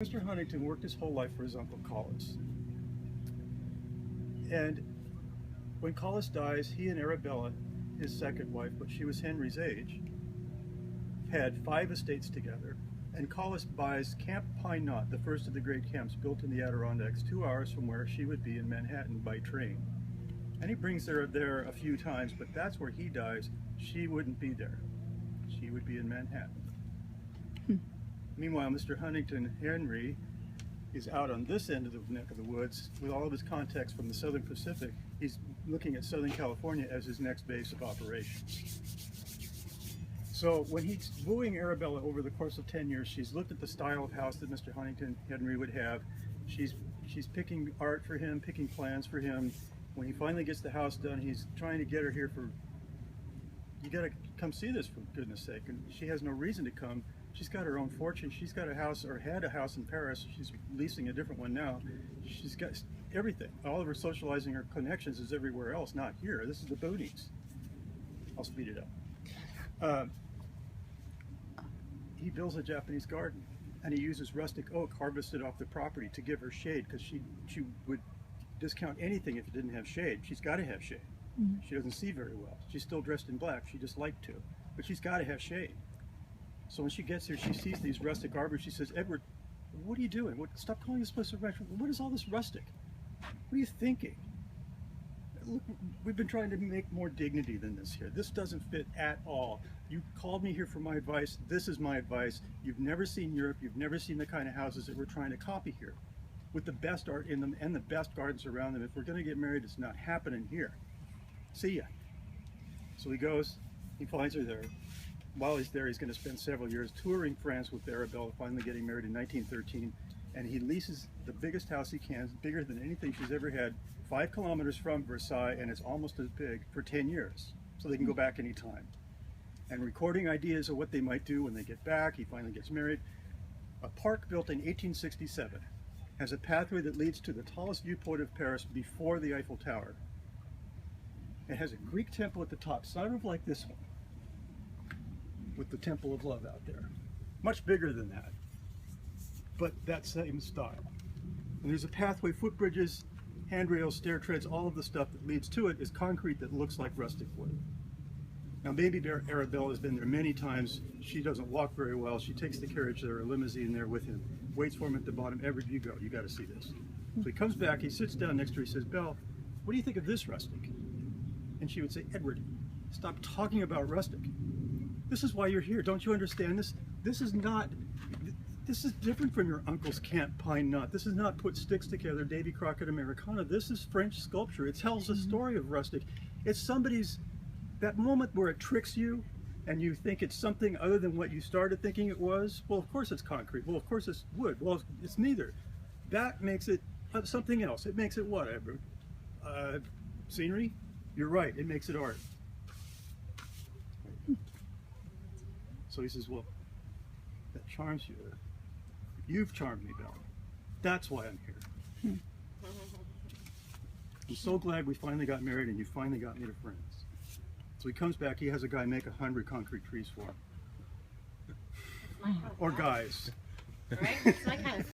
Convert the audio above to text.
Mr. Huntington worked his whole life for his Uncle Collis. And when Collis dies, he and Arabella, his second wife, but she was Henry's age, had 5 estates together. And Collis buys Camp Pine Knot, the first of the great camps built in the Adirondacks, 2 hours from where she would be in Manhattan by train. And he brings her there a few times, but that's where he dies. She wouldn't be there. She would be in Manhattan. Meanwhile, Mr. Huntington Henry is out on this end of the neck of the woods with all of his contacts from the Southern Pacific. He's looking at Southern California as his next base of operations. So when he's wooing Arabella over the course of 10 years, she's looked at the style of house that Mr. Huntington Henry would have. She's picking art for him, picking plans for him. When he finally gets the house done, he's trying to get her here for, you gotta come see this for goodness sake. And she has no reason to come. She's got her own fortune. She's got a house, or had a house in Paris. She's leasing a different one now. She's got everything. All of her socializing, her connections is everywhere else, not here. This is the boonies. I'll speed it up. He builds a Japanese garden, and he uses rustic oak harvested off the property to give her shade, because she would discount anything if it didn't have shade. She's got to have shade. She doesn't see very well. She's still dressed in black. She just liked to, but she's got to have shade. So when she gets here, she sees these rustic arbors. She says, "Edward, what are you doing? Stop calling this place a restaurant. What is all this rustic? What are you thinking? Look, we've been trying to make more dignity than this here. This doesn't fit at all. You called me here for my advice. This is my advice. You've never seen Europe. You've never seen the kind of houses that we're trying to copy here, with the best art in them and the best gardens around them. If we're going to get married, it's not happening here. See ya." So he goes, he finds her there. While he's there, he's going to spend several years touring France with Arabella, finally getting married in 1913. And he leases the biggest house he can, bigger than anything she's ever had, 5 kilometers from Versailles, and it's almost as big, for 10 years. So they can go back anytime. And recording ideas of what they might do when they get back. He finally gets married. A park built in 1867 has a pathway that leads to the tallest viewpoint of Paris before the Eiffel Tower. It has a Greek temple at the top, sort of like this one, with the Temple of Love out there. Much bigger than that, but that same style. And there's a pathway, footbridges, handrails, stair treads, all of the stuff that leads to it is concrete that looks like rustic wood. Now maybe Arabella has been there many times. She doesn't walk very well. She takes the carriage there, a limousine there with him, waits for him at the bottom. Everywhere you go, you got to see this. So he comes back, he sits down next to her, he says, "Belle, what do you think of this rustic?" And she would say, "Edward, stop talking about rustic. This is why you're here. Don't you understand this? This is different from your uncle's Camp Pine Knot. This is not put sticks together, Davy Crockett Americana. This is French sculpture. It tells a story of rustic. It's somebody's, that moment where it tricks you and you think it's something other than what you started thinking it was. Well, of course it's concrete. Well, of course it's wood. Well, it's neither. That makes it something else. It makes it what, Edward? Scenery? You're right. It makes it art." So he says, "Well, that charms you. You've charmed me, Belle. That's why I'm here. I'm so glad we finally got married and you finally got me to friends." So he comes back, he has a guy make 100 concrete trees for him. Or guys. Right? It's my kind of